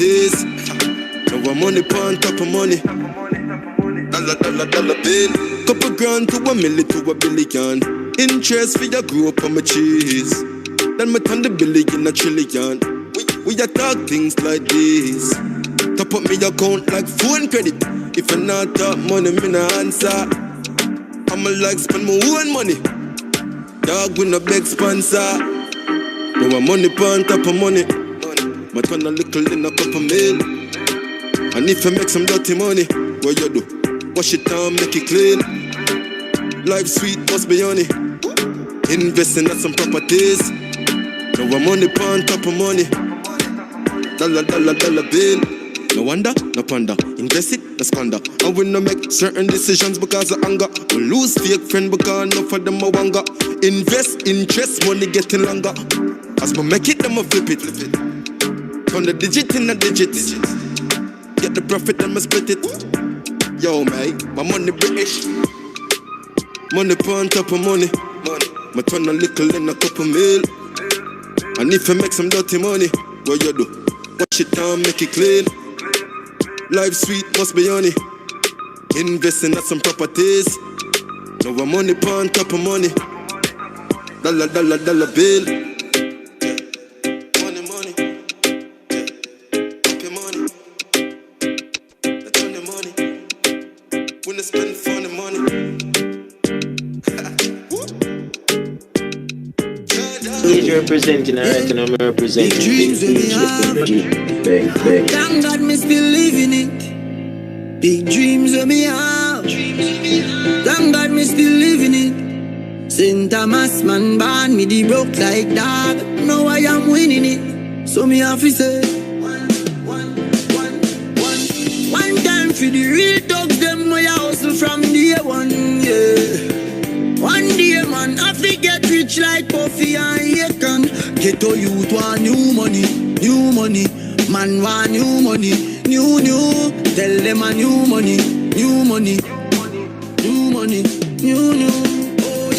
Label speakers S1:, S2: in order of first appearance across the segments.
S1: properties. Now I'm money on top of money. Dollar bill. Couple grand to $1 million to $1 billion. Interest for your grow up on my cheese. Then me turn the billion a trillion. We a talk things like this. Top up me account like phone credit. If I not talk money, me no answer. I'ma like spend my own money. Dog with no big sponsor. Now I'm money on top of money. My turn a little in a couple mil. And if you make some dirty money, what you do? Wash it down, make it clean. Life sweet, must be honey. Investing at some properties. Now I'm money on top of money. Dollar bill. No wonder, no ponder. Invest it, no squander. And we no make certain decisions because of anger. We lose fake friend because enough of them a wanga. Invest, interest, money getting longer. As we make it, them a flip it. Turn the digit in the digits. Get the profit, them a split it. Yo, mate, my money British. Money on top of money. My turn a little in a couple mil. And if you make some dirty money, what you do? Wash it down, make it clean. Life sweet, must be honey. Investing at some properties. Now I'm money on top of money. Dollar bill. Money. Up your money. That's on the money. When I spend funny money.
S2: He's representing, alright, and I'm representing. Big.
S3: Thank God me still living it. Big dreams of me have. Thank God me still living it. St. Thomas man born me the broke like dog. Now I am winning it. So me have to say one time for the real dogs, them my hustle from day one, yeah. One day man, I forget rich like Puffy and Akon. Get to youth want new money. Man want new money, new. Tell them a new money. Oh,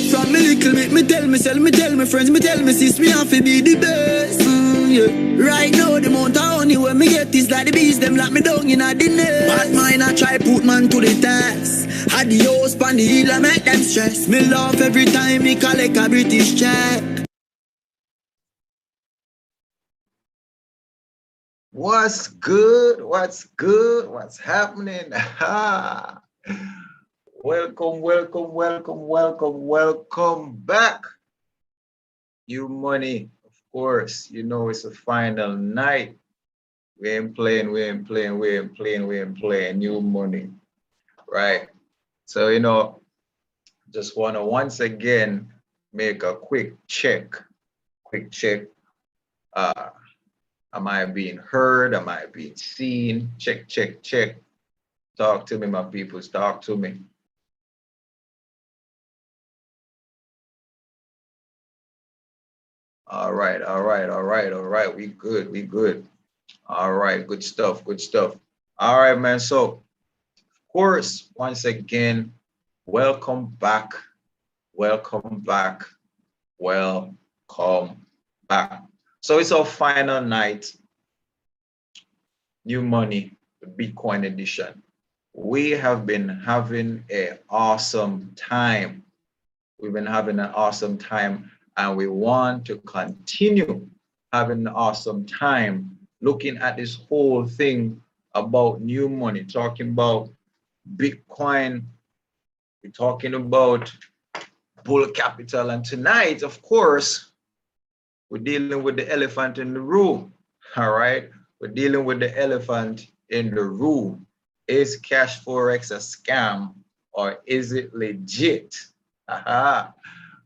S3: from me little bit, me tell myself, me tell my friends, me tell my sis, me have to be the best. Yeah. Right now, the amount of honey when me get is like the bees, them lock me down in a dinner. But mine I try put man to the test. Had the house pan the hill, I make them stress. Me laugh every time me collect a British check.
S4: What's good? What's happening? Welcome back. You money, of course. You know it's a final night. We ain't playing. New money, right? So, you know, just want to once again make a quick check. Am I being heard? Am I being seen? Check. Talk to me, my peoples. Talk to me. All right. We good. All right, good stuff. All right, man. So, of course, once again, welcome back. So it's our final night. New money, the Bitcoin edition. We have been having an awesome time. And we want to continue having an awesome time looking at this whole thing about new money, talking about Bitcoin, we're talking about bull capital. And tonight, of course, we're dealing with the elephant in the room, all right? We're dealing with the elephant in the room. Is Cashfx a scam or is it legit? All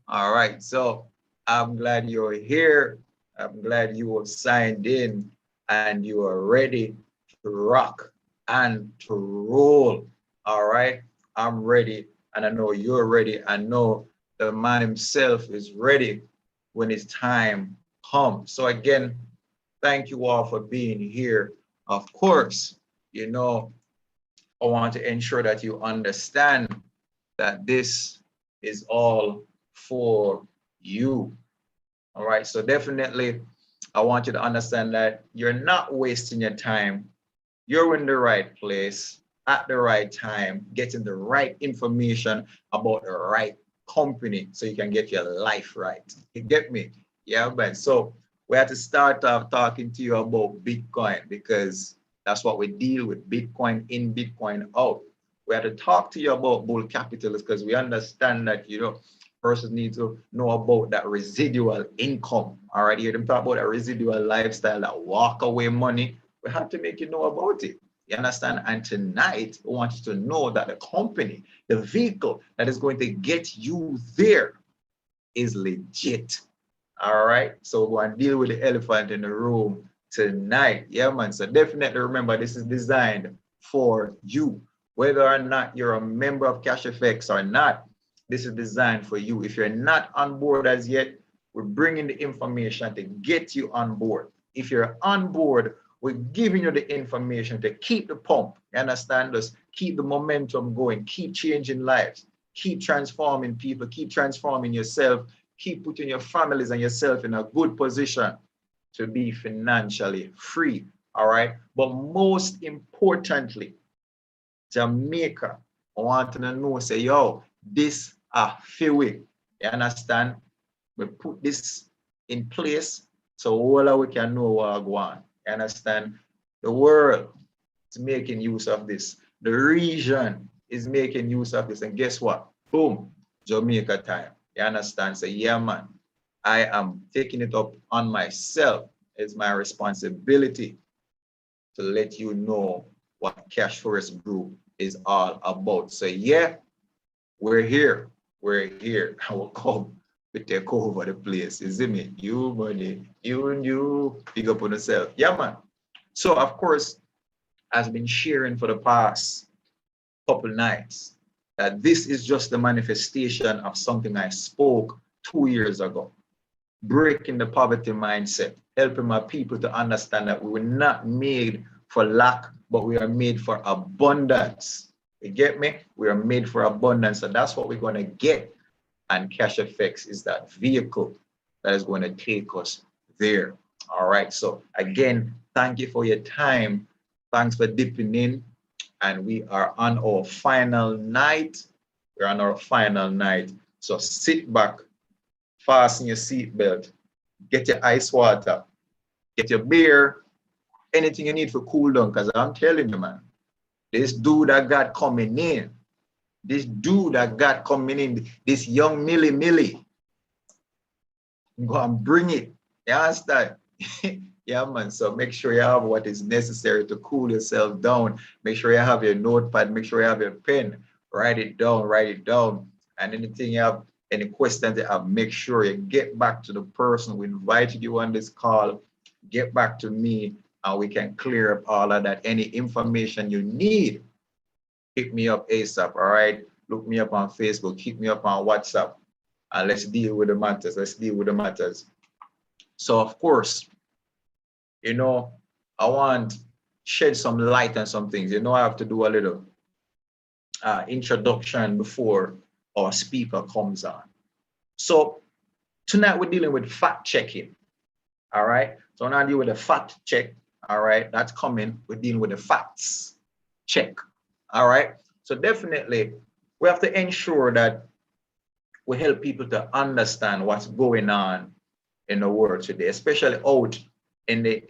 S4: right, so I'm glad you're here. I'm glad you have signed in and you are ready to rock and to roll, all right? I'm ready and I know you're ready. I know the man himself is ready when his time comes. So again, thank you all for being here. Of course, you know, I want to ensure that you understand that this is all for you. All right, so definitely I want you to understand that you're not wasting your time. You're in the right place at the right time, getting the right information about the right company so you can get your life right. You get me? Yeah, man. So we have to start off talking to you about Bitcoin because that's what we deal with, Bitcoin in, Bitcoin out. We have to talk to you about bull capitalists because we understand that, persons need to know about that residual income. All right, hear them talk about that residual lifestyle, that walk away money. We have to make you know about it. You understand? And tonight, we want you to know that the company, the vehicle that is going to get you there is legit. All right. So we're going to deal with the elephant in the room tonight. Yeah, man. So definitely remember, this is designed for you. Whether or not you're a member of Cashfx or not, this is designed for you. If you're not on board as yet, we're bringing the information to get you on board. If you're on board, we're giving you the information to keep the pump. You understand us? Keep the momentum going. Keep changing lives. Keep transforming people. Keep transforming yourself. Keep putting your families and yourself in a good position to be financially free. All right. But most importantly, Jamaica, I want to know, say, yo, this a few. You understand? We put this in place so all we can know what go on. You understand? The world is making use of this. The region is making use of this. And guess what? Boom, Jamaica time. You understand? So yeah, man, I am taking it up on myself. It's my responsibility to let you know what Cashfx Group is all about. So yeah, we're here. We're here. I will come to take over the place. Is it me? You, money, you, pick up on yourself. Yeah, man. So of course, I've been sharing for the past couple nights that this is just the manifestation of something I spoke 2 years ago. Breaking the poverty mindset, helping my people to understand that we were not made for lack, but we are made for abundance. You get me? We are made for abundance, and that's what we're going to get. And Cashfx is that vehicle that is going to take us there. All right. So again, thank you for your time. Thanks for dipping in. And we are on our final night. We're on our final night. So sit back, fasten your seatbelt, get your ice water, get your beer, anything you need for cool down. Because I'm telling you, man, this dude that got coming in, this young Millie, go and bring it. You understand? Yeah, man. So make sure you have what is necessary to cool yourself down. Make sure you have your notepad. Make sure you have your pen. Write it down. And anything you have, any questions you have, make sure you get back to the person who invited you on this call. Get back to me, and we can clear up all of that. Any information you need, hit me up ASAP, all right? Look me up on Facebook, hit me up on WhatsApp, and let's deal with the matters. So, of course, I want to shed some light on some things. I have to do a little introduction before our speaker comes on. So, tonight we're dealing with fact checking, all right? So, now I deal with the fact check, all right? That's coming. We're dealing with the facts check, all right? So, definitely, we have to ensure that we help people to understand what's going on in the world today, especially out in the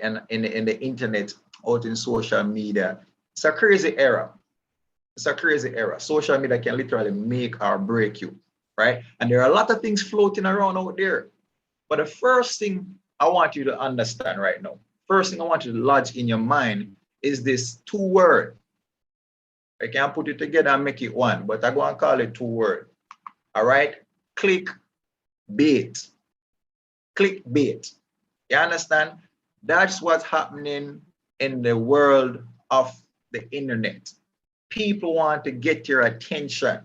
S4: internet, out in social media. It's a crazy era. Social media can literally make or break you, right? And there are a lot of things floating around out there. But the first thing I want you to understand right now, first thing I want you to lodge in your mind is this 2-word. I can't put it together and make it one, but I'm going to call it 2-word. All right? Clickbait. You understand? That's what's happening in the world of the internet. People want to get your attention.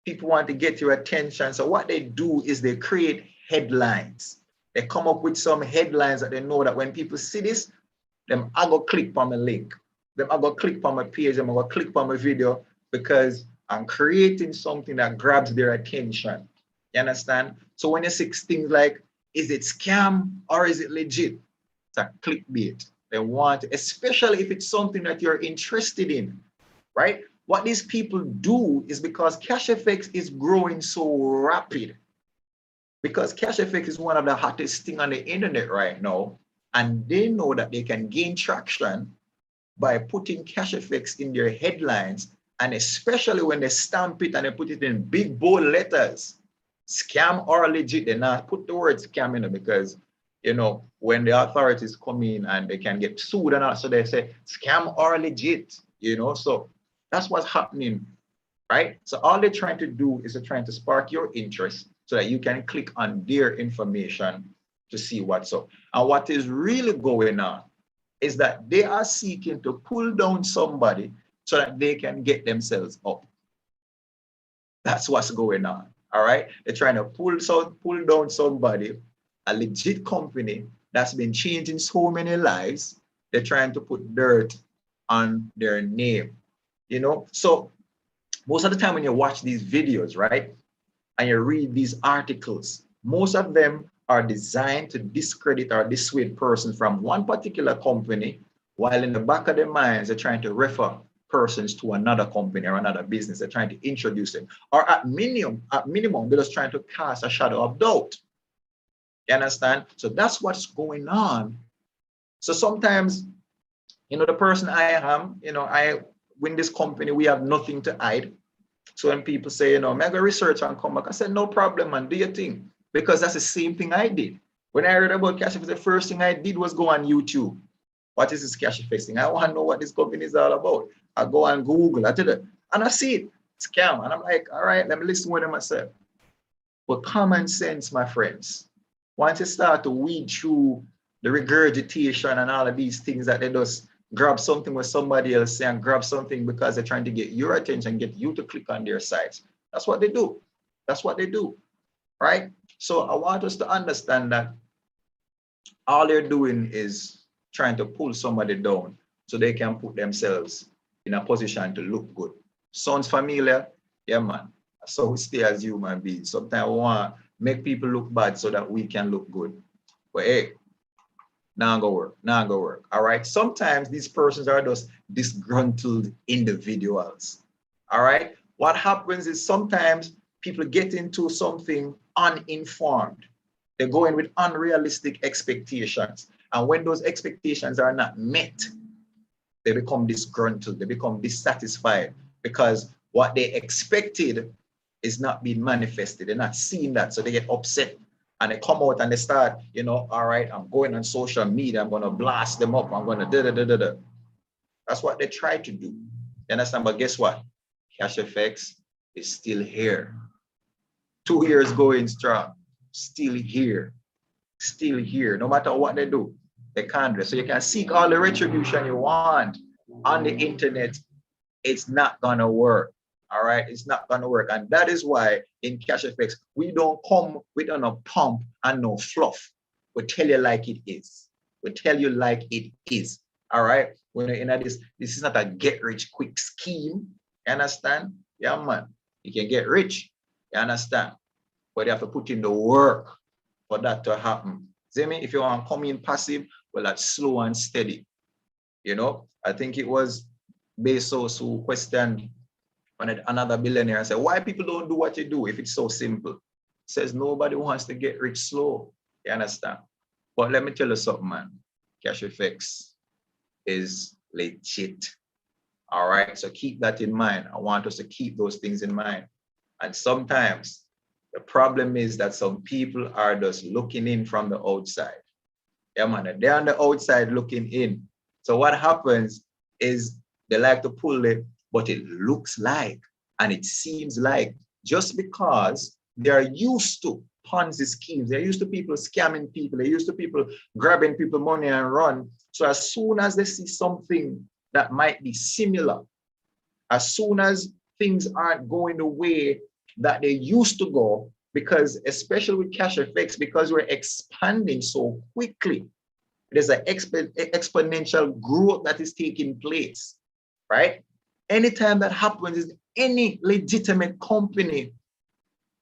S4: So what they do is they create headlines. They come up with some headlines that they know that when people see this, them I go click on a link. Them I go click on my page. Them I go click on my video because I'm creating something that grabs their attention. You understand? So when you see things like is it scam or is it legit? It's a clickbait. They want, especially if it's something that you're interested in, right? What these people do is because Cashfx is growing so rapid, because Cashfx is one of the hottest thing on the internet right now, and they know that they can gain traction by putting Cashfx in their headlines, and especially when they stamp it and they put it in big bold letters, scam or legit. They not put the word scam in it because, you know, when the authorities come in and they can get sued and also they say scam or legit, you know, so that's what's happening, right? So all they're trying to do is they're trying to spark your interest so that you can click on their information to see what's up. And what is really going on is that they are seeking to pull down somebody so that they can get themselves up. That's what's going on, all right? They're trying to pull down somebody, a legit company that's been changing so many lives. They're trying to put dirt on their name, you know? So most of the time when you watch these videos, right, and you read these articles, most of them are designed to discredit or dissuade persons from one particular company, while in the back of their minds, they're trying to refer persons to another company or another business. They're trying to introduce them. Or at minimum, they're just trying to cast a shadow of doubt. You understand? So that's what's going on. So sometimes, you know, the person I am, you know, in this company, we have nothing to hide. So when people say, you know, mega research and come back, I said, no problem, man, do your thing. Because that's the same thing I did. When I heard about Cashfx, the first thing I did was go on YouTube. What is this Cashfx thing? I want to know what this company is all about. I go on Google, I did it, and I see it, scam. And I'm like, all right, let me listen to myself. But common sense, my friends, once you start to weed through the regurgitation and all of these things that they just grab something with somebody else and grab something because they're trying to get your attention, get you to click on their sites. That's what they do. That's what they do, right? So I want us to understand that all they're doing is trying to pull somebody down so they can put themselves in a position to look good. Sounds familiar? Yeah, man. So we stay as human beings. Sometimes we want to make people look bad so that we can look good. But hey, not gonna work. All right. Sometimes these persons are just disgruntled individuals. All right. What happens is sometimes people get into something uninformed. They go in with unrealistic expectations. And when those expectations are not met, they become disgruntled, they become dissatisfied because what they expected is not being manifested. They're not seeing that, so they get upset and they come out and they start, you know, all right, I'm going on social media, I'm going to blast them up, I'm going to da-da-da-da-da. That's what they try to do. You understand? But guess what? Cashfx is still here. 2 years going strong, still here. No matter what they do, they can't do it. So you can seek all the retribution you want on the internet. It's not gonna work. All right, it's not gonna work. And that is why in Cashfx, we don't come with no pump and no fluff. We tell you like it is. We tell you like it is. All right. When you're in this is not a get rich quick scheme. You understand? Yeah, man. You can get rich. You understand? But you have to put in the work for that to happen. See me? If you want to come in passive, well, that's slow and steady. You know, I think it was Bezos who questioned another billionaire and said, why people don't do what you do if it's so simple? He says nobody wants to get rich slow. You understand? But let me tell you something, man. Cashfx is legit. All right. So keep that in mind. I want us to keep those things in mind. And sometimes the problem is that some people are just looking in from the outside. Yeah, man, they're on the outside looking in. So what happens is they like to pull it, but it looks like, and it seems like, just because they're used to Ponzi schemes, they're used to people scamming people, they're used to people grabbing people money and run. So as soon as they see something that might be similar, as soon as things aren't going the way that they used to go, because especially with Cashfx, because we're expanding so quickly, there's an exponential growth that is taking place, right? Anytime that happens, is any legitimate company,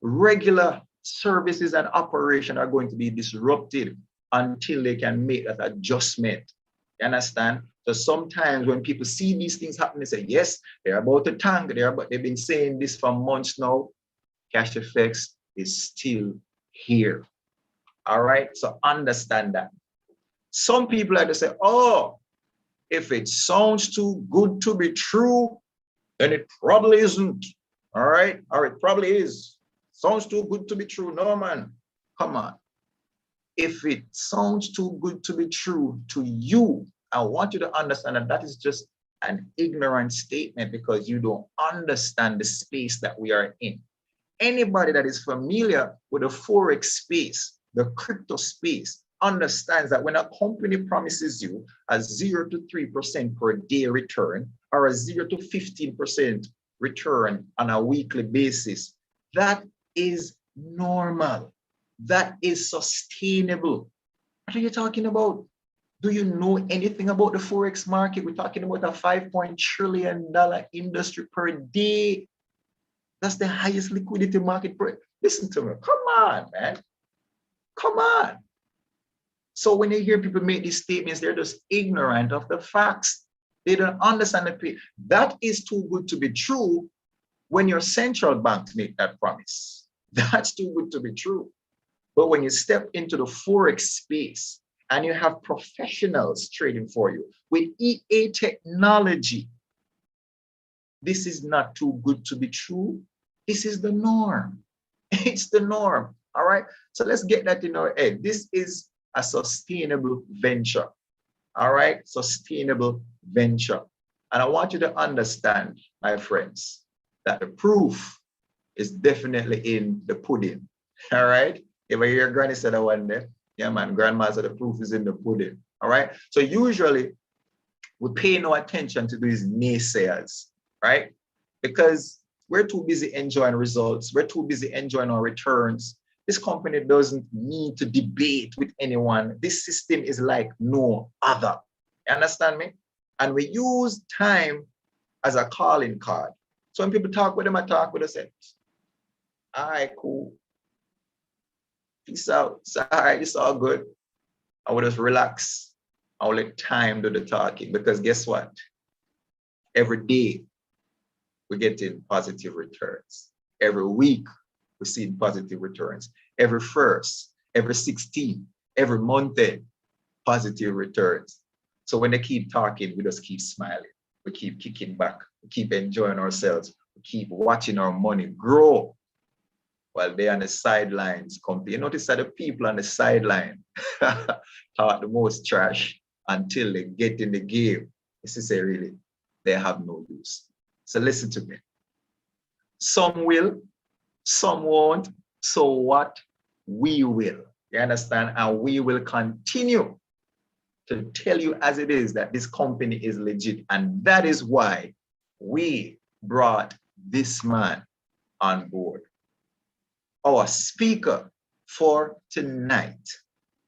S4: regular services and operation are going to be disrupted until they can make that adjustment. You understand? So sometimes when people see these things happen, they say, yes, they're about to tank there, but they've been saying this for months now. Cashfx is still here. All right, so understand that. Some people like to say, oh, if it sounds too good to be true, then it probably isn't. All right, or it probably is. Sounds too good to be true. No, man, come on. If it sounds too good to be true to you, I want you to understand that that is just an ignorant statement because you don't understand the space that we are in. Anybody that is familiar with the Forex space, the crypto space, understands that when a company promises you a 0 to 3% per day return or a 0 to 15% return on a weekly basis, that is normal. That is sustainable. What are you talking about? Do you know anything about the Forex market? We're talking about a $5 trillion industry per day. That's the highest liquidity market. Listen to me. Come on, man. Come on. So when you hear people make these statements, they're just ignorant of the facts. They don't understand the. That is too good to be true when your central banks make that promise. That's too good to be true. But when you step into the Forex space and you have professionals trading for you with EA technology, this is not too good to be true. This is the norm. It's the norm. All right. So let's get that in our head. This is a sustainable venture. All right. Sustainable venture. And I want you to understand, my friends, that the proof is definitely in the pudding. All right. If I hear Granny said that one day, yeah, man, grandma said the proof is in the pudding. All right. So usually we pay no attention to these naysayers, right? Because we're too busy enjoying results. We're too busy enjoying our returns. This company doesn't need to debate with anyone. This system is like no other. You understand me? And we use time as a calling card. So when people talk with them, I talk with them. All right, cool. Peace out. It's all right. It's all good. I will just relax. I will let time do the talking because guess what? Every day, we're getting positive returns. Every week, we're seeing positive returns. Every first, every 16, every month, positive returns. So when they keep talking, we just keep smiling. We keep kicking back. We keep enjoying ourselves. We keep watching our money grow while they're on the sidelines. You notice that the people on the sideline talk the most trash until they get in the game. This is really, they have no use. So listen to me. Some will, some won't. So what? We will. You understand? And we will continue to tell you as it is that this company is legit. And that is why we brought this man on board. Our speaker for tonight,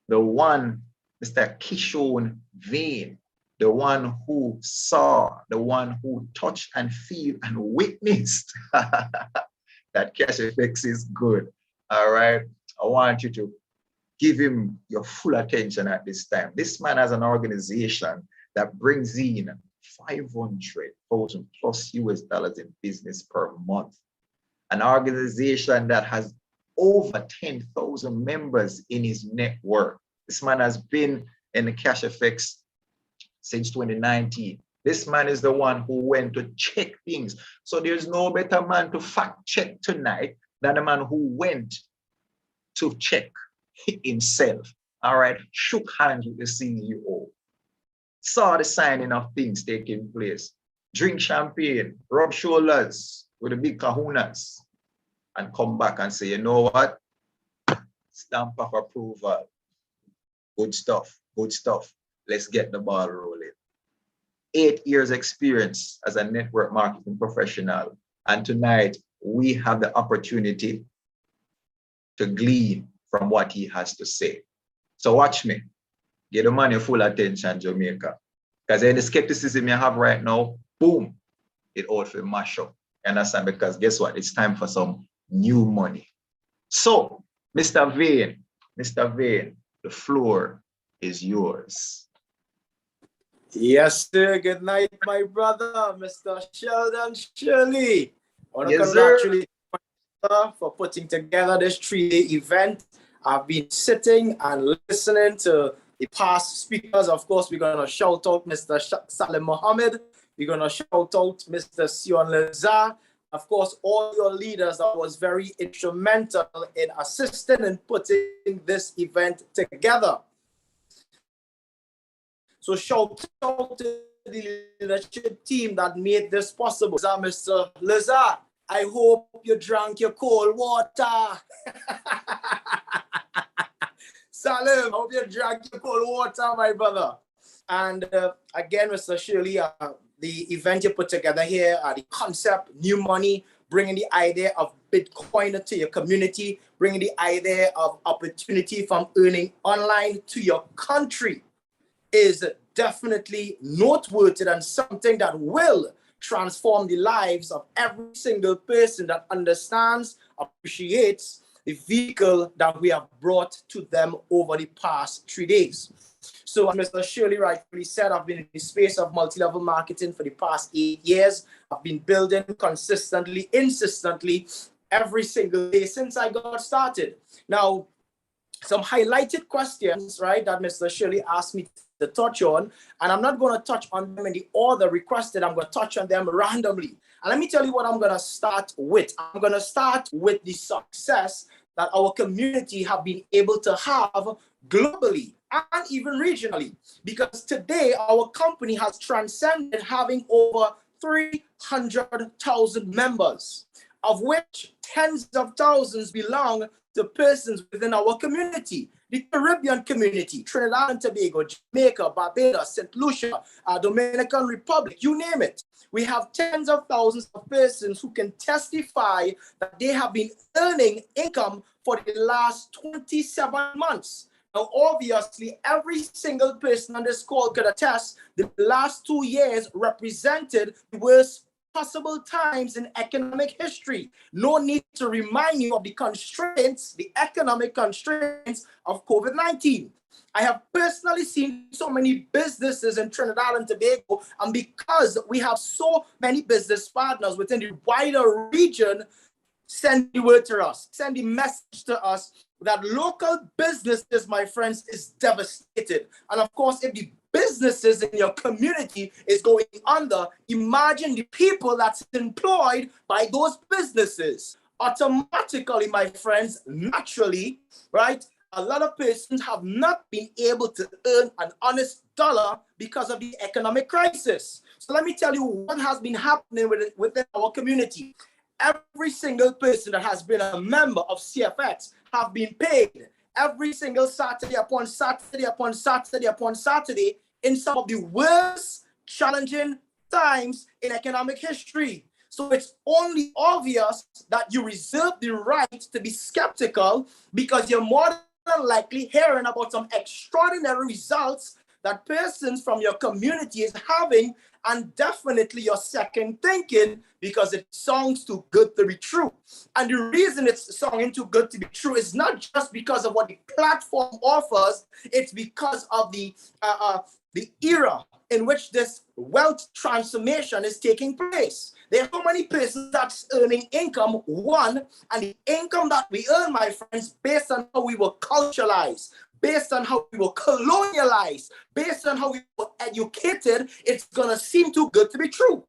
S4: the one, Mr. Kishon Vane, the one who saw, the one who touched and feel and witnessed that Cashfx is good. All right. I want you to give him your full attention at this time. This man has an organization that brings in 500,000 plus US dollars in business per month. An organization that has over 10,000 members in his network. This man has been in the Cashfx since 2019. This man is the one who went to check things. So there's no better man to fact check tonight than the man who went to check himself. All right, shook hands with the CEO, saw the signing of things taking place, drink champagne, rub shoulders with the big kahunas, and come back and say, you know what? Stamp of approval. Good stuff, good stuff. Let's get the ball rolling. 8 years experience as a network marketing professional. And tonight we have the opportunity to glean from what he has to say. So watch me. Give the man your full attention, Jamaica. Because any skepticism you have right now, boom, it all will mash up. You understand? Because guess what? It's time for some new money. So, Mr. Vane, the floor is yours.
S5: Yes, sir. Good night, my brother, Mr. Sheldon Shirley. I want to
S4: Yes,
S5: congratulate you for putting together this 3-day event. I've been sitting and listening to the past speakers. Of course, we're going to shout out Mr. Salim Mohammed. We're going to shout out Mr. Sion Leza. Of course, all your leaders that was very instrumental in assisting and putting this event together. So shout out to the leadership team that made this possible. Mr. Leza, I hope you drank your cold water. Salim, I hope you drank your cold water, my brother. And again, Mr. Shirley, the event you put together here, the concept, new money, bringing the idea of Bitcoin to your community, bringing the idea of opportunity from earning online to your country is definitely noteworthy and something that will transform the lives of every single person that understands, appreciates the vehicle that we have brought to them over the past 3 days. So as Mr. Shirley rightfully said, I've been in the space of multi-level marketing for the past 8 years. I've been building consistently, insistently, every single day since I got started. Now, some highlighted questions, right, that Mr. Shirley asked me to touch on, and I'm not going to touch on them in the order requested. I'm going to touch on them randomly. And let me tell you what I'm going to start with. I'm going to start with the success that our community have been able to have globally and even regionally. Because today, our company has transcended having over 300,000 members, of which tens of thousands belong to persons within our community, the Caribbean community, Trinidad and Tobago, Jamaica, Barbados, St. Lucia, Dominican Republic, you name it. We have tens of thousands of persons who can testify that they have been earning income for the last 27 months. Now, obviously, every single person on this call could attest the last 2 years represented the worst possible times in economic history. No need to remind you of the constraints, the economic constraints of COVID-19. I have personally seen so many businesses in Trinidad and Tobago, and because we have so many business partners within the wider region, send the word to us, send the message to us that local businesses, my friends, is devastated. And of course, if the businesses in your community is going under, imagine the people that's employed by those businesses. Automatically, my friends, naturally, right, a lot of persons have not been able to earn an honest dollar because of the economic crisis. So let me tell you what has been happening within our community. Every single person that has been a member of CFX have been paid every single Saturday upon Saturday upon Saturday upon Saturday in some of the worst challenging times in economic history. So it's only obvious that you reserve the right to be skeptical because you're more than likely hearing about some extraordinary results that persons from your community is having, and definitely you're second thinking because it sounds too good to be true. And the reason it's sounding too good to be true is not just because of what the platform offers, it's because of the era in which this wealth transformation is taking place. There are so many persons that's earning income, one, and the income that we earn, my friends, based on how we were culturalized, based on how we were colonialized, based on how we were educated, it's gonna seem too good to be true.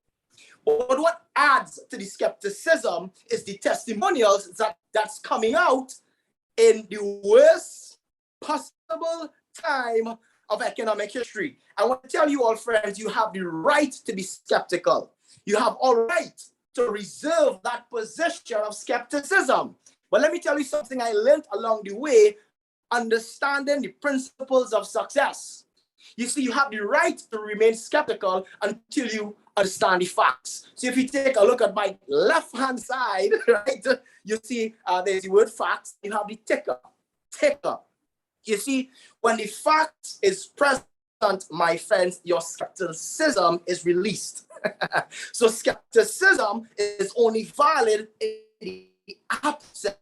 S5: But what adds to the skepticism is the testimonials that's coming out in the worst possible time of economic history. I want to tell you all, friends, you have the right to be skeptical. You have all right to reserve that position of skepticism. But let me tell you something I learned along the way, understanding the principles of success. You see, you have the right to remain skeptical until you understand the facts. So if you take a look at my left-hand side, right, you see there's the word facts, you have the ticker. You see, when the fact is present, my friends, your skepticism is released. So skepticism is only valid in the absence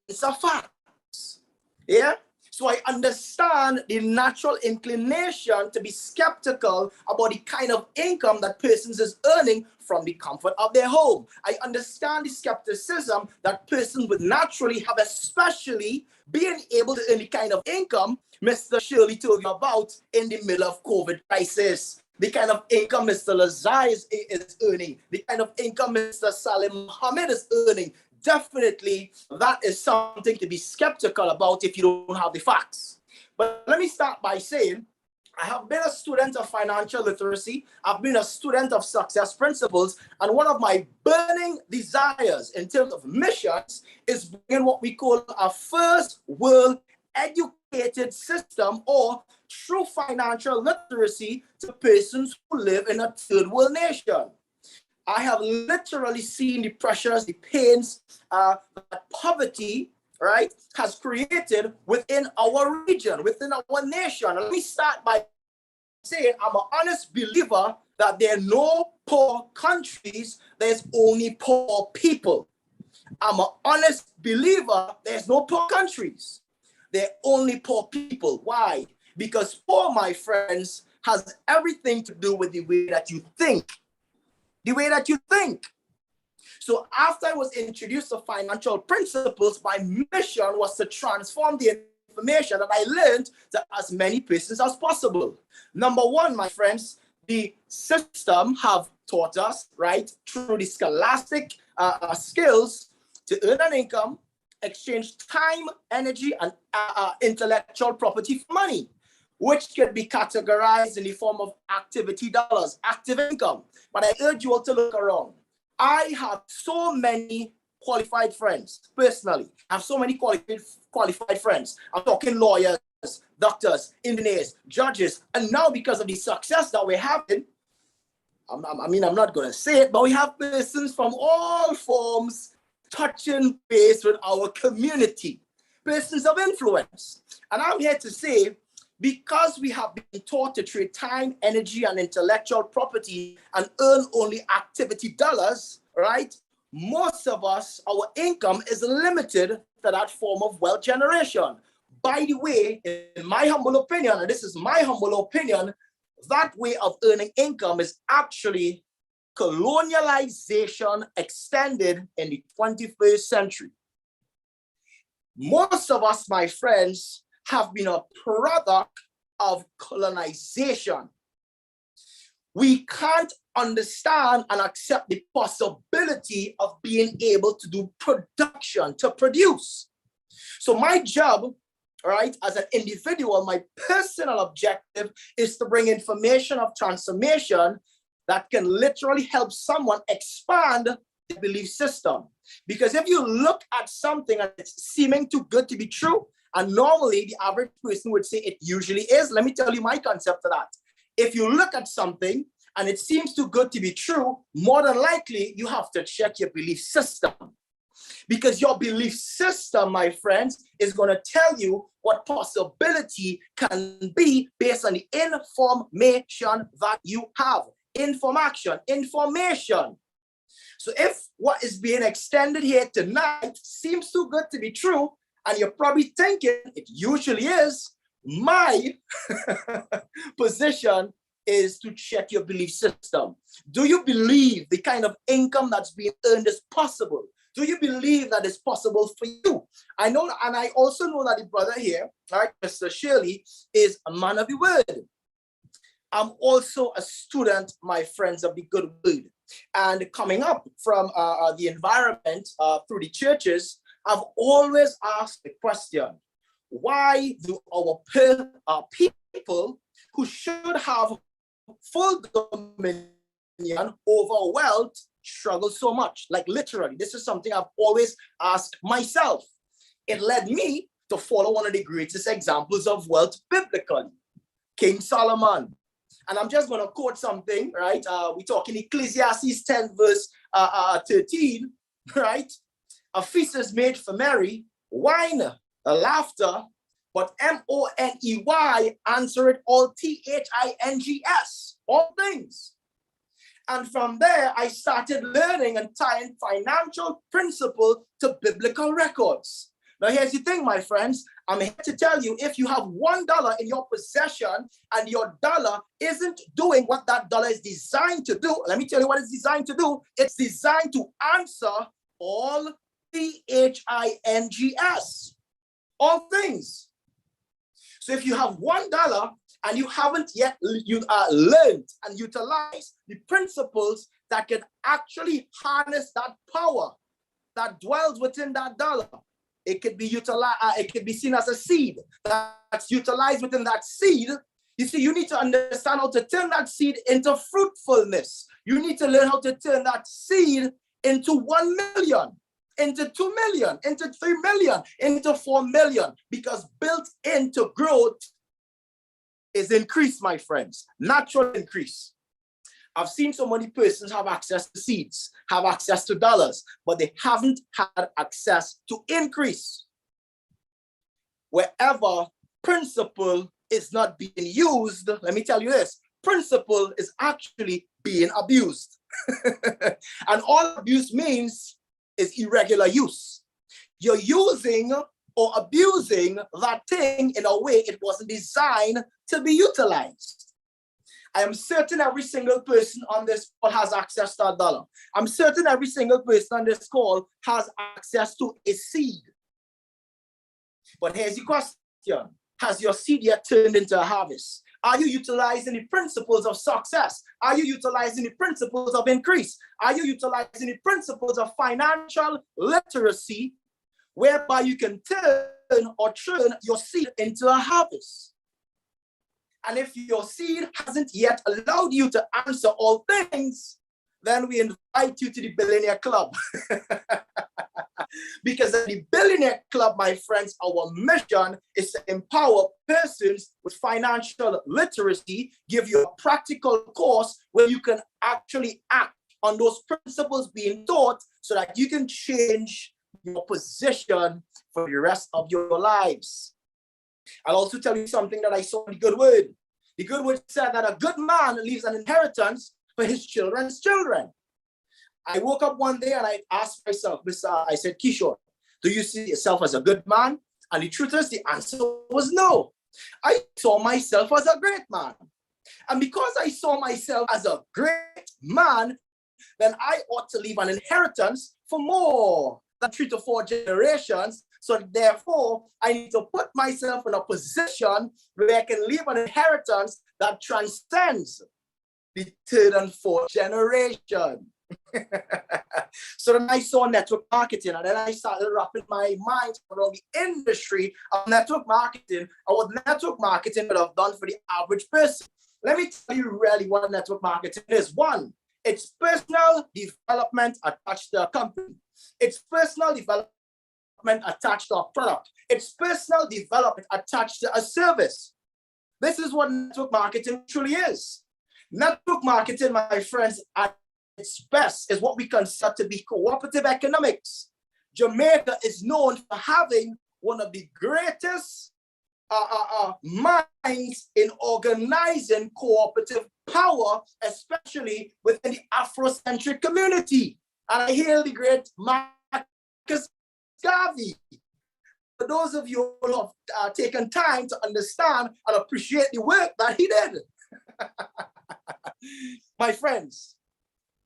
S5: of facts. Yeah? So I understand the natural inclination to be skeptical about the kind of income that persons is earning from the comfort of their home. I understand the skepticism that persons would naturally have, especially being able to earn the kind of income Mr. Shirley told you about in the middle of COVID crisis. The kind of income Mr. Lazai is earning, the kind of income Mr. Salim Mohammed is earning. Definitely, that is something to be skeptical about if you don't have the facts. But let me start by saying, I have been a student of financial literacy. I've been a student of success principles. And one of my burning desires in terms of missions is bringing what we call a first world educated system or true financial literacy to persons who live in a third world nation. I have literally seen the pressures, the pains that poverty, right, has created within our region, within our nation. And let me start by saying I'm an honest believer that there are no poor countries, there's only poor people. I'm an honest believer there's no poor countries. There are only poor people. Why? Because poor, my friends, has everything to do with the way that you think. The way that you think. So after I was introduced to financial principles, my mission was to transform the information that I learned to as many persons as possible. Number one, my friends, the system have taught us, right, through the scholastic skills to earn an income, exchange time, energy, and intellectual property for money, which can be categorized in the form of activity dollars, active income. But I urge you all to look around. I have so many qualified friends, personally. I have so many qualified friends. I'm talking lawyers, doctors, engineers, judges. And now because of the success that we're having, I'm not going to say it, but we have persons from all forms touching base with our community, persons of influence. And I'm here to say, because we have been taught to trade time, energy, and intellectual property and earn only activity dollars, right? Most of us, our income is limited to that form of wealth generation. By the way, in my humble opinion, and this is my humble opinion, that way of earning income is actually colonialization extended in the 21st century. Most of us, my friends, have been a product of colonization. We can't understand and accept the possibility of being able to do production, to produce. So my job, right, as an individual, my personal objective is to bring information of transformation that can literally help someone expand their belief system. Because if you look at something and it's seeming too good to be true, and normally the average person would say it usually is, let me tell you my concept of that. If you look at something and it seems too good to be true, more than likely you have to check your belief system. Because your belief system, my friends, is going to tell you what possibility can be based on the information that you have. Information. So if what is being extended here tonight seems too good to be true, and you're probably thinking it usually is, my position is to check your belief system. Do you believe the kind of income that's being earned is possible? Do you believe that it's possible for you? I know, and I also know that the brother here, right, Mr. Shirley, is a man of the word. I'm also a student, my friends, of the good word. And coming up from the environment through the churches, I've always asked the question, why do our people who should have full dominion over wealth struggle so much? Like literally, this is something I've always asked myself. It led me to follow one of the greatest examples of wealth biblically, King Solomon. And I'm just going to quote something, right? We talk in Ecclesiastes 10 verse 13, right? A feast is made for merry, wine, laughter, but money, answer it all things, all things. And from there, I started learning and tying financial principle to biblical records. Now, here's the thing, my friends. I'm here to tell you, if you have $1 in your possession and your dollar isn't doing what that dollar is designed to do, let me tell you what it's designed to do. It's designed to answer all things, all things. So if you have $1 and you haven't yet learned and utilized the principles that can actually harness that power that dwells within that dollar, it could be utilized. It could be seen as a seed that's utilized within that seed. You see, you need to understand how to turn that seed into fruitfulness. You need to learn how to turn that seed into 1 million, into 2 million, into 3 million, into 4 million, because built into growth is increase, my friends, natural increase. I've seen so many persons have access to seeds, have access to dollars, but they haven't had access to increase. Wherever principle is not being used, let me tell you this, principle is actually being abused. And all abuse means is irregular use. You're using or abusing that thing in a way it wasn't designed to be utilized. I am certain every single person on this call has access to a dollar. I'm certain every single person on this call has access to a seed. But here's the question. Has your seed yet turned into a harvest? Are you utilizing the principles of success? Are you utilizing the principles of increase? Are you utilizing the principles of financial literacy, whereby you can turn or turn your seed into a harvest? And if your seed hasn't yet allowed you to answer all things, then we invite you to the Billionaire Club. Because at the Billionaire Club, my friends, our mission is to empower persons with financial literacy, give you a practical course where you can actually act on those principles being taught so that you can change your position for the rest of your lives. I'll also tell you something that I saw in the Good Word. The Good Word said that a good man leaves an inheritance for his children's children. I woke up one day and I asked myself, I said, Kishore, do you see yourself as a good man? And the truth is, the answer was no. I saw myself as a great man. And because I saw myself as a great man, then I ought to leave an inheritance for more than 3 to 4 generations. So therefore, I need to put myself in a position where I can leave an inheritance that transcends the 3rd and 4th generation. So then I saw network marketing, and then I started wrapping my mind around the industry of network marketing and what network marketing would have done for the average person. Let me tell you really what network marketing is. One, it's personal development attached to a company. It's personal development attached to a product. It's personal development attached to a service. This is what network marketing truly is. Network marketing, my friends, at its best is what we consider to be cooperative economics. Jamaica is known for having one of the greatest minds in organizing cooperative power, especially within the Afrocentric community. And I hail the great Marcus Garvey. For those of you who have taken time to understand and appreciate the work that he did. My friends,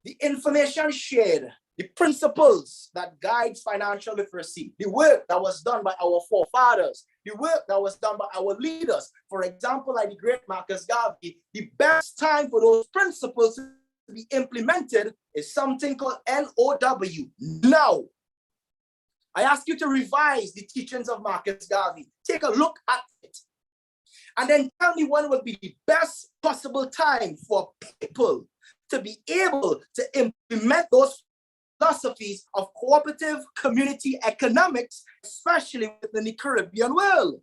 S5: the information shared, the principles that guides financial literacy, the work that was done by our forefathers, the work that was done by our leaders, for example, like the great Marcus Garvey, the best time for those principles to be implemented is something called NOW, now. I ask you to revise the teachings of Marcus Garvey. Take a look at it. And then tell me when will be the best possible time for people to be able to implement those philosophies of cooperative community economics, especially within the Caribbean world.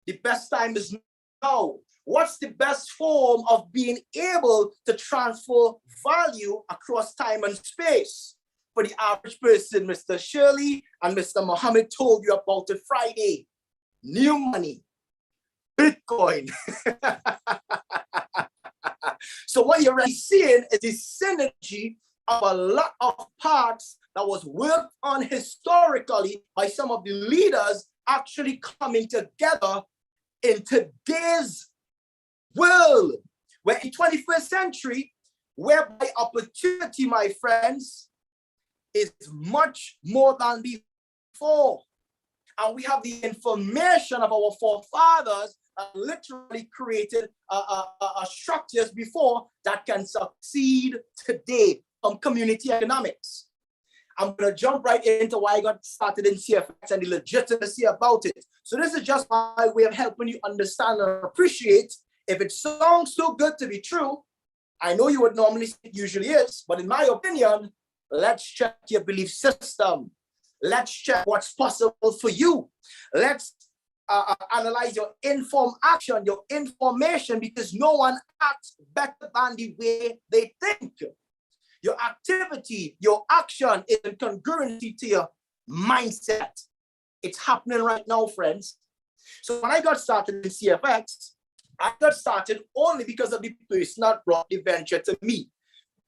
S5: The best time is now. What's the best form of being able to transfer value across time and space? For the average person, Mr. Shirley and Mr. Mohammed told you about it Friday. New money, Bitcoin. So what you're really seeing is the synergy of a lot of parts that was worked on historically by some of the leaders actually coming together in today's world, where in 21st century, whereby opportunity, my friends, is much more than before. And we have the information of our forefathers that literally created structures before that can succeed today from community economics. I'm going to jump right into why I got started in CFX and the legitimacy about it. So this is just my way of helping you understand and appreciate. If it sounds too good to be true, I know you would normally say it usually is, but in my opinion, let's check your belief system. Let's check what's possible for you. Let's analyze your informed action, your information, because no one acts better than the way they think. Your activity, your action is in congruency to your mindset. It's happening right now, friends. So when I got started in CFX, I got started only because of the person that brought the venture to me,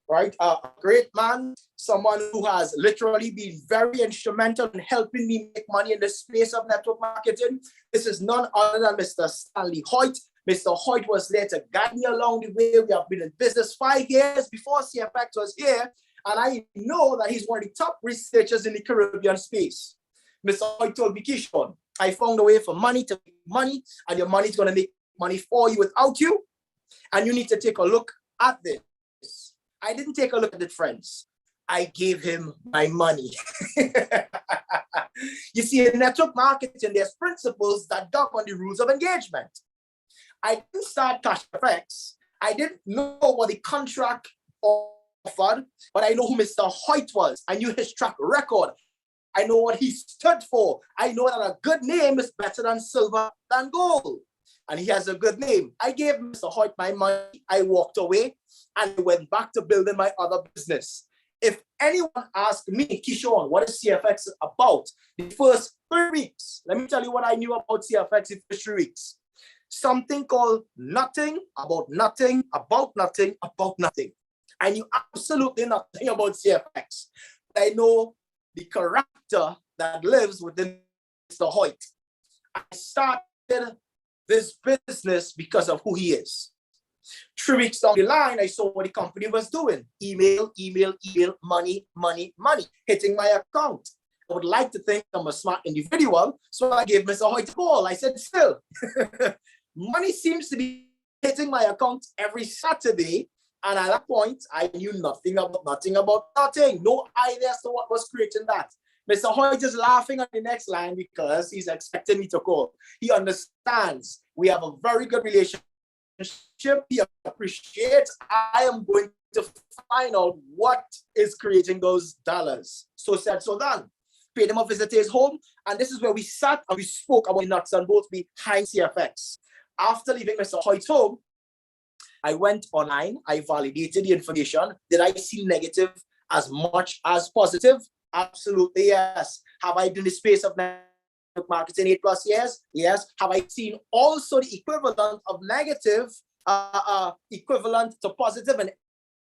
S5: right? A great man, someone who has literally been very instrumental in helping me make money in the space of network marketing. This is none other than Mr. Stanley Hoyt. Mr. Hoyt was there to guide me along the way. We have been in business 5 years before CFX was here, and I know that he's one of the top researchers in the Caribbean space. Mr. Hoyt told me, Kishon, I found a way for money to make money, and your money is going to make money for you without you, and you need to take a look at this. I didn't take a look at it, friends. I gave him my money. You see, in network marketing, there's principles that govern the rules of engagement. I didn't start Cashfx. I didn't know what the contract offered, but I know who Mr. Hoyt was. I knew his track record. I know what he stood for. I know that a good name is better than silver than gold. And he has a good name. I gave Mr. Hoyt my money. I walked away and went back to building my other business. If anyone asked me, Kishon, what is CFX about? The first 3 weeks, let me tell you what I knew about CFX in the first 3 weeks. Something called nothing, about nothing, about nothing, about nothing. I knew absolutely nothing about CFX. I know the character that lives within Mr. Hoyt. I started this business because of who he is. 3 weeks down the line, I saw what the company was doing. Email, email, email, money, money, money, hitting my account. I would like to think I'm a smart individual, so I gave Mr. Hoyt a call. I said, still, money seems to be hitting my account every Saturday. And at that point, I knew nothing about nothing. No idea as to what was creating that. Mr. Hoyt is laughing on the next line because he's expecting me to call. He understands we have a very good relationship. He appreciates. I am going to find out what is creating those dollars. So said, so done. Paid him a visit to his home. And this is where we sat and we spoke about the nuts and bolts behind CFX. After leaving Mr. Hoyt's home, I went online. I validated the information. Did I see negative as much as positive? Absolutely, yes. Have I been in the space of network marketing 8+ years? Yes. Have I seen also the equivalent of negative, equivalent to positive in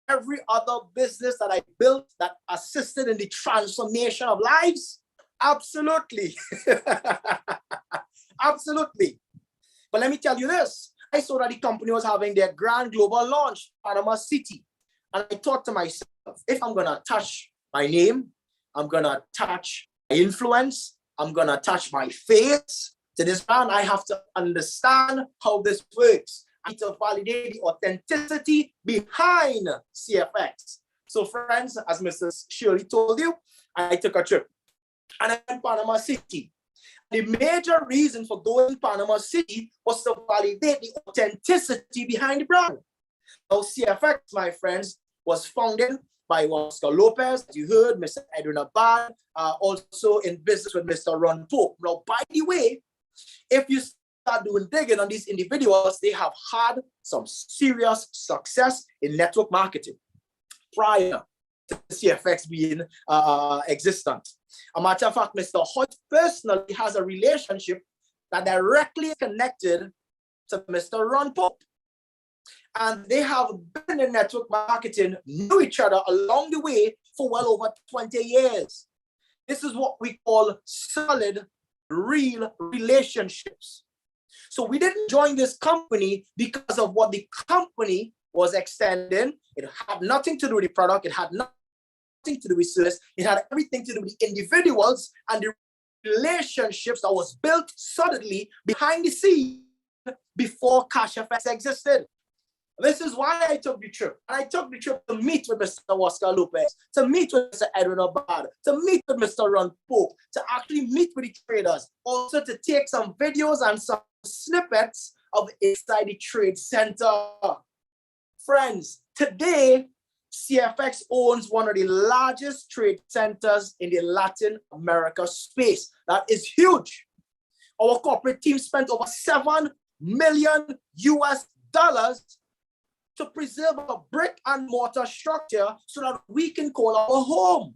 S5: every other business that I built that assisted in the transformation of lives? Absolutely. Absolutely. But let me tell you this. I saw that the company was having their grand global launch, Panama City. And I thought to myself, if I'm going to attach my name, I'm going to attach my influence, I'm going to attach my face to this brand, I have to understand how this works. I need to validate the authenticity behind CFX. So friends, as Mrs. Shirley told you, I took a trip and I went to Panama City. The major reason for going to Panama City was to validate the authenticity behind the brand. Now, CFX, my friends, was founded by Oscar Lopez, as you heard, Mr. Edwin Abad, also in business with Mr. Ron Pope. Now, by the way, if you start doing digging on these individuals, they have had some serious success in network marketing prior to CFX being existent. A matter of fact, Mr. Hoyt personally has a relationship that directly connected to Mr. Ron Pope. And they have been in network marketing, knew each other along the way for well over 20 years. This is what we call solid, real relationships. So we didn't join this company because of what the company was extending. It had nothing to do with the product. It had nothing to do with service. It had everything to do with the individuals and the relationships that was built solidly behind the scenes before Cashfx existed. This is why I took the trip. And I took the trip to meet with Mr. Oscar Lopez, to meet with Mr. Edwin Abad, to meet with Mr. Ron Pope, to actually meet with the traders, also to take some videos and some snippets of inside the trade center. Friends, today, CFX owns one of the largest trade centers in the Latin America space. That is huge. Our corporate team spent over $7 million to preserve a brick and mortar structure so that we can call our home.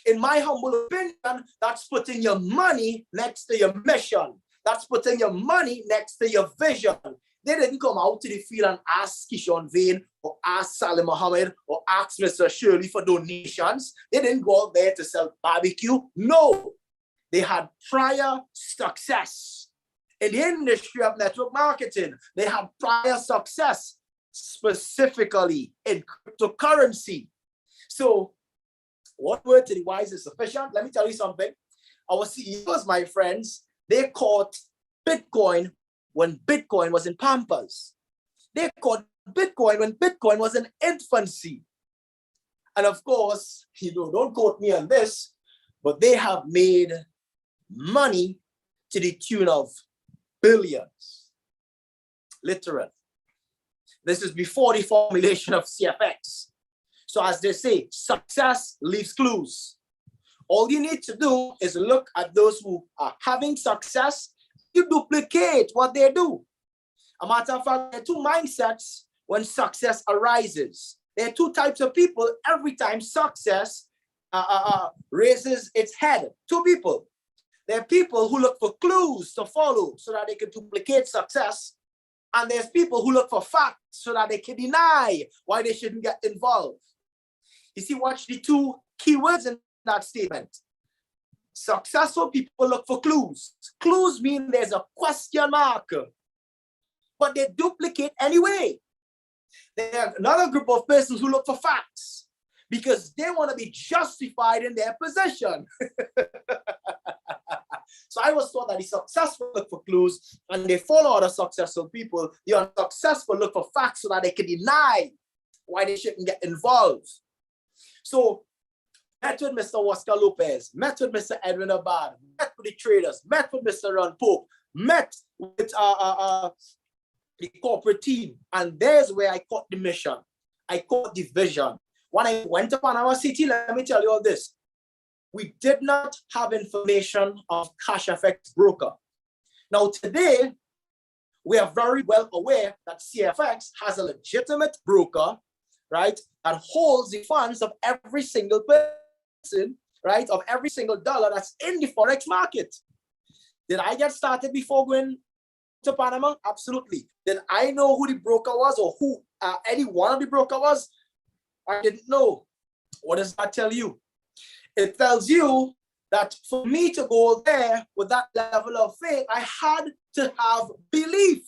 S5: In my humble opinion, that's putting your money next to your mission. That's putting your money next to your vision. They didn't come out to the field and ask Kishon Vane or ask Salim Mohammed or ask Mr. Shirley for donations. They didn't go out there to sell barbecue. No, they had prior success in the industry of network marketing. They had prior success specifically in cryptocurrency. So, one word to the wise is sufficient. Let me tell you something. Our CEOs, my friends, they caught Bitcoin when Bitcoin was in Pampas. They caught Bitcoin when Bitcoin was in infancy. And of course, don't quote me on this, but they have made money to the tune of billions. Literally. This is before the formulation of CFX. So as they say, success leaves clues. All you need to do is look at those who are having success. You duplicate what they do. A matter of fact, there are two mindsets when success arises. There are two types of people every time success raises its head. Two people. There are people who look for clues to follow so that they can duplicate success. And there's people who look for facts so that they can deny why they shouldn't get involved. You see, watch the two keywords in that statement. Successful people look for clues. Clues mean there's a question mark, but they duplicate anyway. There are another group of persons who look for facts because they want to be justified in their position. So I was taught that the successful look for clues and they follow other successful people. The unsuccessful look for facts so that they can deny why they shouldn't get involved. So, met with Mr. Oscar Lopez, met with Mr. Edwin Abad, met with the traders, met with Mr. Ron Pope, met with the corporate team. And there's where I caught the mission. I caught the vision. When I went to Panama City, let me tell you all this. We did not have information of Cashfx broker. Now today, we are very well aware that CFX has a legitimate broker, right, that holds the funds of every single person, right, of every single dollar that's in the Forex market. Did I get started before going to Panama? Absolutely. Did I know who the broker was or who any one of the broker was? I didn't know. What does that tell you? It tells you that for me to go there with that level of faith, I had to have belief.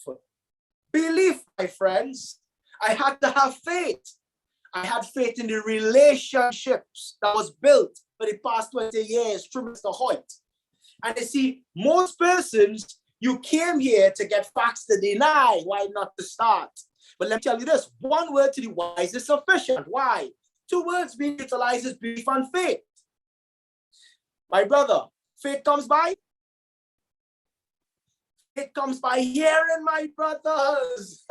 S5: Belief, my friends. I had to have faith. I had faith in the relationships that was built for the past 20 years through Mr. Hoyt. And you see, most persons, you came here to get facts to deny, why not to start? But let me tell you this, one word to the wise is sufficient. Why? Two words being utilized is belief and faith. My brother, faith comes by? It comes by hearing, my brothers.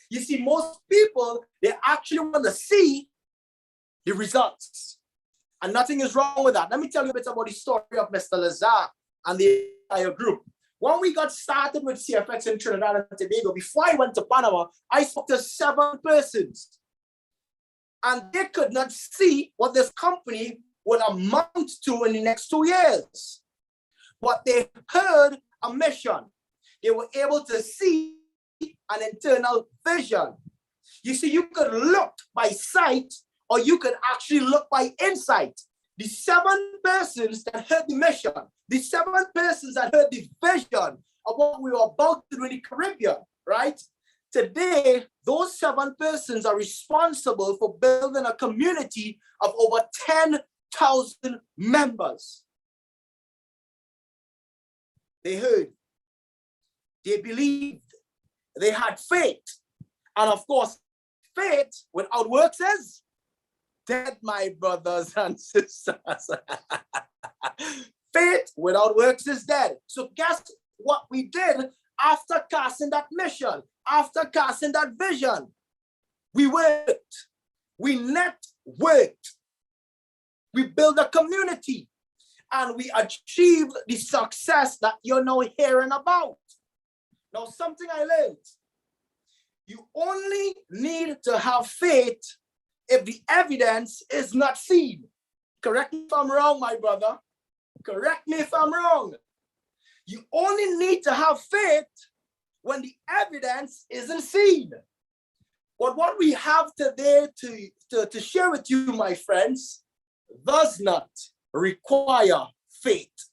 S5: You see, most people, they actually want to see the results. And nothing is wrong with that. Let me tell you a bit about the story of Mr. Lazar and the entire group. When we got started with CFX in Trinidad and Tobago, before I went to Panama, I spoke to 7 persons. And they could not see what this company would amount to in the next 2 years. But they heard a mission. They were able to see an internal vision. You see, you could look by sight, or you could actually look by insight. The 7 persons that heard the mission, the 7 persons that heard the vision of what we were about to do in the Caribbean, right? Today, those 7 persons are responsible for building a community of over 10,000 members. They heard, they believed, they had faith. And of course, faith without works is dead, my brothers and sisters. Faith without works is dead. So guess what we did after casting that mission, after casting that vision? We worked. We networked. We built a community. And we achieved the success that you're now hearing about. Now, something I learned. You only need to have faith if the evidence is not seen. Correct me if I'm wrong, my brother. Correct me if I'm wrong. You only need to have faith when the evidence isn't seen. But what we have today to share with you, my friends, does not require faith.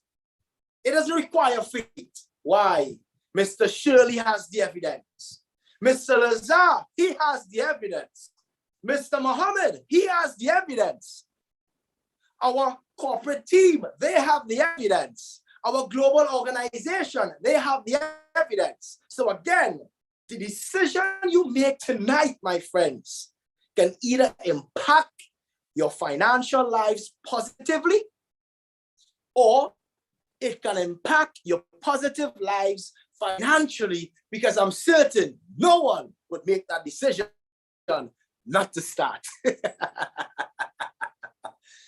S5: It doesn't require faith. Why? Mr. Shirley has the evidence. Mr. Lazar, he has the evidence. Mr. Muhammad, he has the evidence. Our corporate team, they have the evidence. Our global organization, they have the evidence. So again, the decision you make tonight, my friends, can either impact your financial lives positively, or it can impact your positive lives financially, because I'm certain no one would make that decision not to start.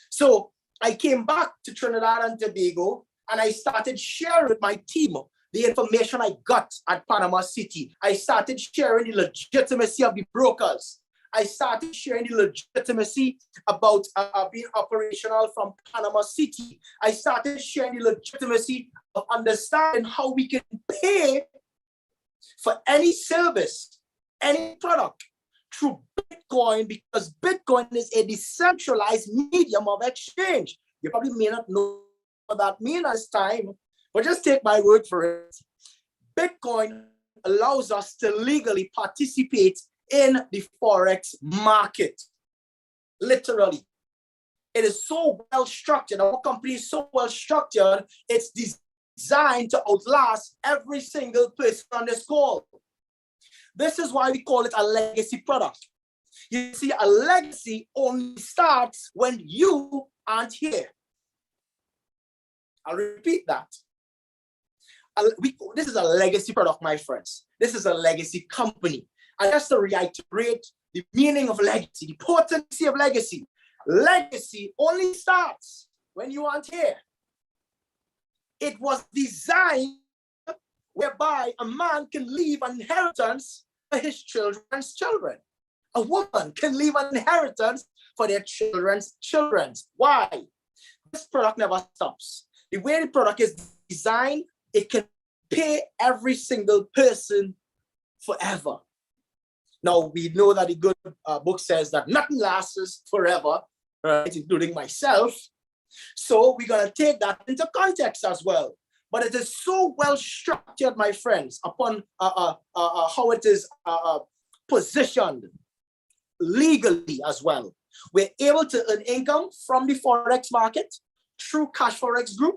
S5: So I came back to Trinidad and Tobago, and I started sharing with my team the information I got at Panama City. I started sharing the legitimacy of the brokers. I started sharing the legitimacy about being operational from Panama City. I started sharing the legitimacy of understanding how we can pay for any service, any product through Bitcoin, because Bitcoin is a decentralized medium of exchange. You probably may not know what that means at this time, but just take my word for it. Bitcoin allows us to legally participate in the Forex market. Literally. It is so well structured. Our company is so well structured, it's designed to outlast every single person on this call. This is why we call it a legacy product. You see, a legacy only starts when you aren't here. I'll repeat that. This is a legacy product, my friends. This is a legacy company. And just to reiterate the meaning of legacy, the potency of legacy. Legacy only starts when you aren't here. It was designed whereby a man can leave an inheritance for his children's children. A woman can leave an inheritance for their children's children. Why? This product never stops. The way the product is designed, it can pay every single person forever. Now, we know that the good book says that nothing lasts forever, right, including myself. So we're going to take that into context as well. But it is so well structured, my friends, upon how it is positioned legally as well. We're able to earn income from the Forex market through Cashfx Group,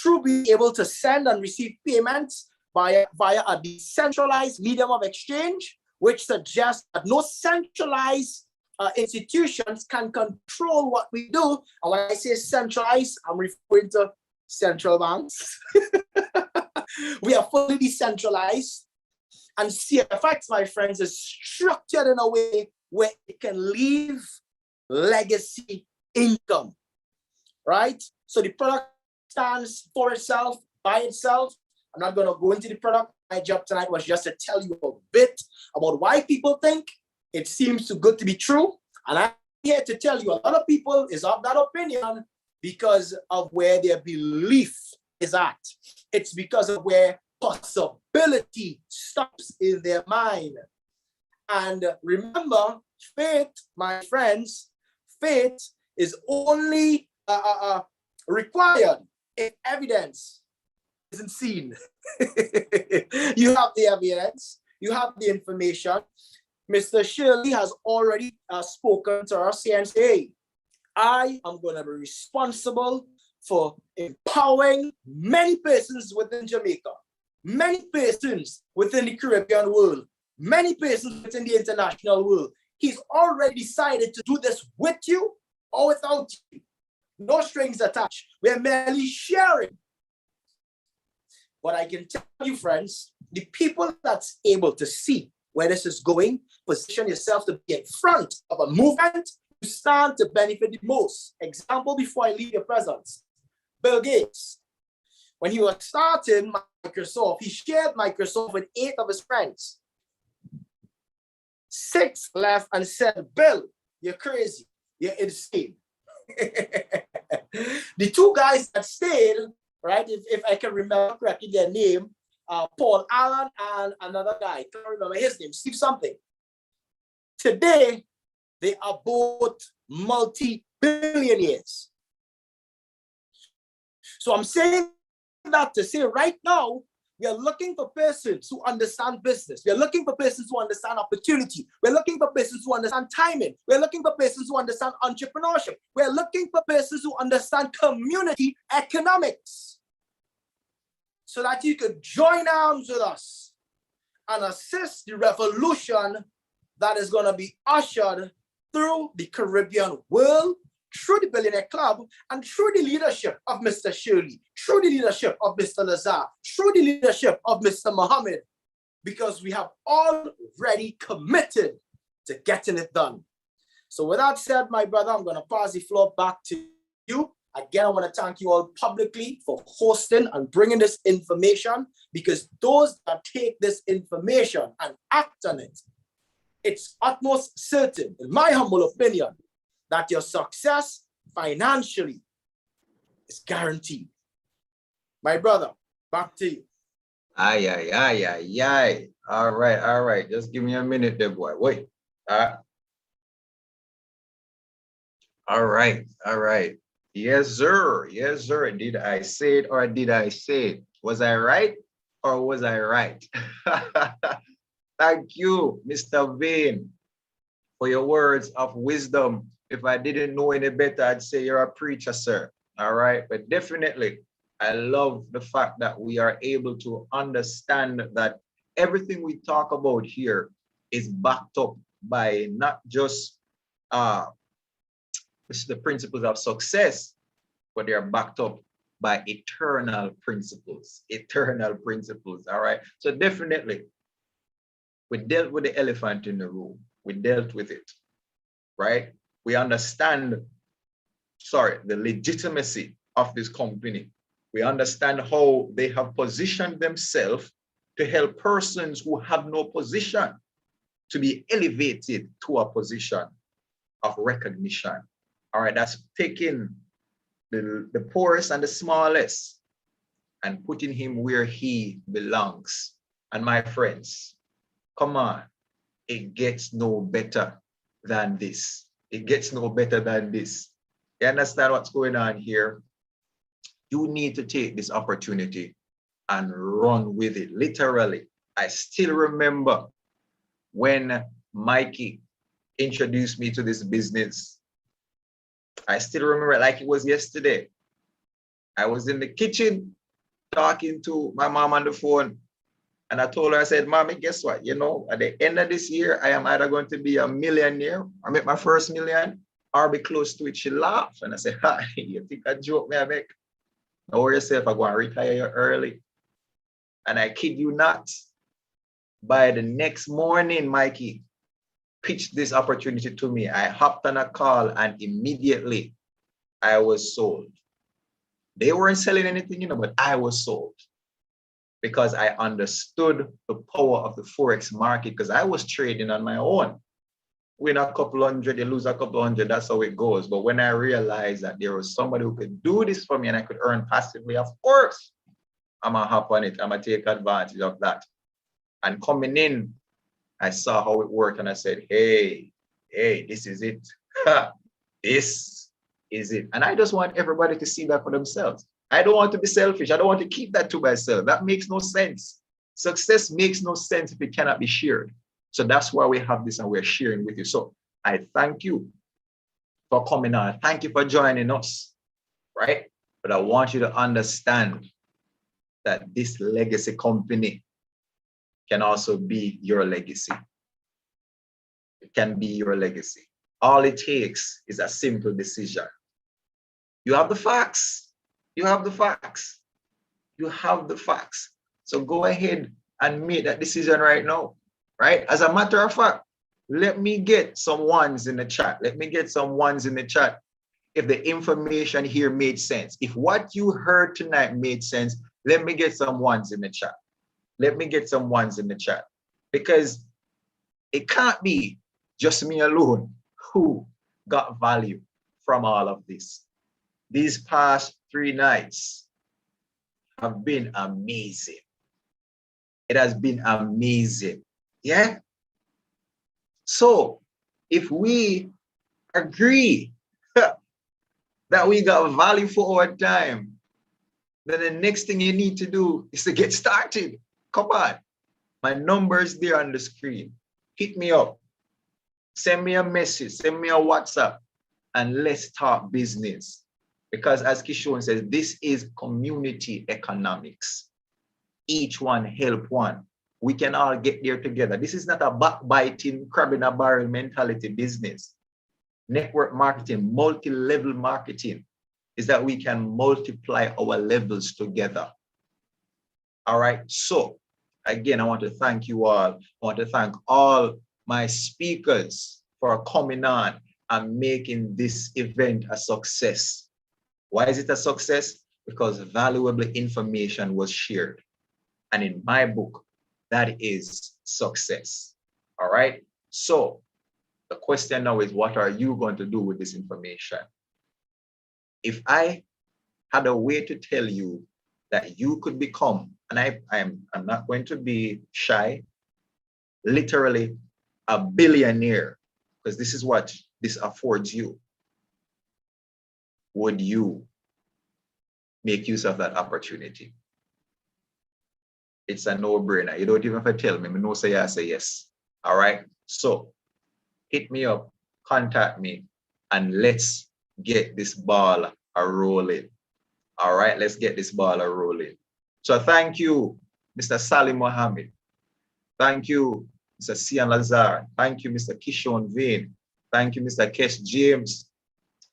S5: through being able to send and receive payments via a decentralized medium of exchange, which suggests that no centralized institutions can control what we do. And when I say centralized, I'm referring to central banks. We are fully decentralized. And CFX, my friends, is structured in a way where it can leave legacy income, right? So the product stands for itself, by itself. I'm not going to go into the product. My job tonight was just to tell you a bit about why people think it seems too good to be true. And I'm here to tell you a lot of people is of that opinion because of where their belief is at. It's because of where possibility stops in their mind. And remember, faith, my friends, faith is only required if evidence isn't seen. You have the evidence, you have the information. Mr. Shirley has already spoken to us here and say, hey, I am going to be responsible for empowering many persons within Jamaica, many persons within the Caribbean world, many persons within the international world. He's already decided to do this with you or without you. No strings attached. We're merely sharing. But I can tell you, friends, the people that's able to see where this is going, position yourself to be in front of a movement you stand to benefit the most. Example before I leave your presence. Bill Gates, when he was starting Microsoft, he shared Microsoft with 8 of his friends. 6 left and said, Bill, you're crazy. You're insane. The 2 guys that stayed, right, if I can remember correctly their name, Paul Allen and another guy, I can't remember his name, Steve something. Today, they are both multi-billionaires. So I'm saying that to say right now, we are looking for persons who understand business. We are looking for persons who understand opportunity. We're looking for persons who understand timing. We're looking for persons who understand entrepreneurship. We're looking for persons who understand community economics, so that you could join arms with us and assist the revolution that is going to be ushered through the Caribbean world, through the Billionaire Club, and through the leadership of Mr. Shirley, through the leadership of Mr. Lazar, through the leadership of Mr. Mohammed, because we have already committed to getting it done. So with that said, my brother, I'm going to pass the floor back to you. Again, I want to thank you all publicly for hosting and bringing this information, because those that take this information and act on it, it's utmost certain, in my humble opinion, that your success financially is guaranteed. My brother, back to you.
S4: Aye, aye, aye, aye, aye. All right. Just give me a minute there, boy. Wait. All right. Yes, sir. Did I say it or did I say it? Was I right or was I right? Thank you, Mr. Vane, for your words of wisdom. If I didn't know any better, I'd say you're a preacher, sir. All right. But definitely, I love the fact that we are able to understand that everything we talk about here is backed up by not just the principles of success, but they are backed up by eternal principles. All right. So definitely, we dealt with the elephant in the room. We dealt with it, right? We understand, the legitimacy of this company. We understand how they have positioned themselves to help persons who have no position to be elevated to a position of recognition. All right, that's taking the poorest and the smallest and putting him where he belongs. And my friends, come on, it gets no better than this. It gets no better than this. You understand what's going on here? You need to take this opportunity and run with it. Literally, I still remember when Mikey introduced me to this business. I still remember it like it was yesterday. I was in the kitchen talking to my mom on the phone. And I told her, I said, Mommy, guess what? You know, at the end of this year, I am either going to be a millionaire or make my first million or be close to it. She laughed. And I said, hi, you think I joke me I make? Don't worry yourself, I'm going to retire early. And I kid you not, by the next morning, Mikey pitched this opportunity to me. I hopped on a call and immediately I was sold. They weren't selling anything, you know, but I was sold, because I understood the power of the Forex market, because I was trading on my own. Win a couple hundred, you lose a couple hundred, that's how it goes. But when I realized that there was somebody who could do this for me and I could earn passively, of course, I'm gonna hop on it. I'm gonna take advantage of that. And coming in, I saw how it worked and I said, hey, this is it. This is it. And I just want everybody to see that for themselves. I don't want to be selfish. I don't want to keep that to myself. That makes no sense. Success makes no sense if it cannot be shared. So that's why we have this and we're sharing with you. So I thank you for coming on. Thank you for joining us, right? But I want you to understand that this legacy company can also be your legacy. It can be your legacy. All it takes is a simple decision. You have the facts. You have the facts. You have the facts. So go ahead and make that decision right now, right? As a matter of fact, let me get some ones in the chat. Let me get some ones in the chat if the information here made sense. If what you heard tonight made sense, let me get some ones in the chat. Let me get some ones in the chat. Because it can't be just me alone who got value from all of this. These past 3 nights have been amazing. It has been amazing. Yeah? So if we agree that we got value for our time, then the next thing you need to do is to get started. Come on. My number is there on the screen. Hit me up. Send me a message. Send me a WhatsApp. And let's talk business. Because as Kishon says, this is community economics. Each one help one. We can all get there together. This is not a backbiting, crab in a barrel mentality business. Network marketing, multi-level marketing is that we can multiply our levels together. All right. So again, I want to thank you all. I want to thank all my speakers for coming on and making this event a success. Why is it a success? Because valuable information was shared. And in my book, that is success. All right. So the question now is, what are you going to do with this information? If I had a way to tell you that you could become, and I'm not going to be shy, literally a billionaire, because this is what this affords you, would you make use of that opportunity? It's a no-brainer. You don't even have to tell me. I know say yes, say yes. All right. So hit me up, contact me, and let's get this ball a-rolling. All right, let's get this ball a-rolling. So thank you, Mr. Salim Mohammed. Thank you, Mr. Sian Lazar. Thank you, Mr. Kishon Vane. Thank you, Mr. Kesh James,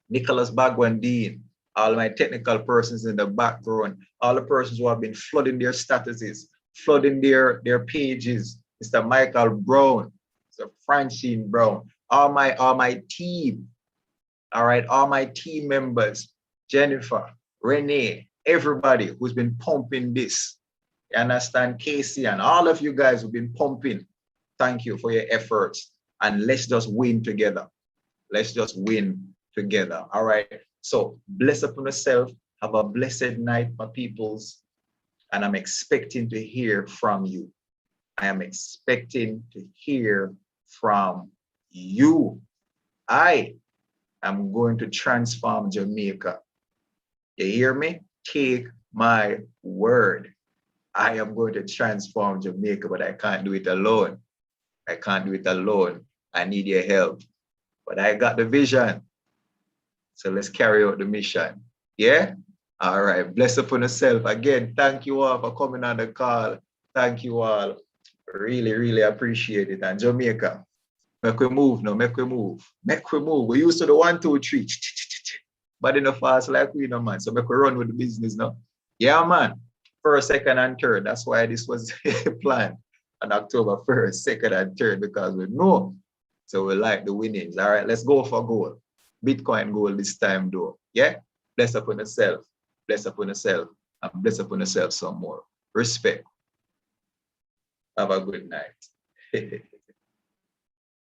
S4: Nicholas Bagwandine, all my technical persons in the background, all the persons who have been flooding their statuses, flooding their pages, Mr. Michael Brown, Mr. Francine Brown, all my team, all right, all my team members, Jennifer, Renee, everybody who's been pumping this. You understand? Casey and all of you guys who've been pumping. Thank you for your efforts. And let's just win together. Let's just win together. All right. So bless upon yourself. Have a blessed night, my peoples. And I'm expecting to hear from you. I am expecting to hear from you. I am going to transform Jamaica. You hear me? Take my word. I am going to transform Jamaica, but I can't do it alone. I can't do it alone. I need your help. But I got the vision. So let's carry out the mission. Yeah? All right. Bless upon yourself. Again, thank you all for coming on the call. Thank you all. Really, really appreciate it. And Jamaica, make we move now. Make we move. Make we move. We used to the 1, 2, 3. But in the fast like we know, man. So make we run with the business now. Yeah, man. First, second, and third. That's why this was planned on October 1st, 2nd, and 3rd, because we know. So we like the winnings. All right, let's go for gold. Bitcoin gold this time, though. Yeah? Bless upon yourself. Bless upon yourself. And bless upon yourself some more. Respect. Have a good night.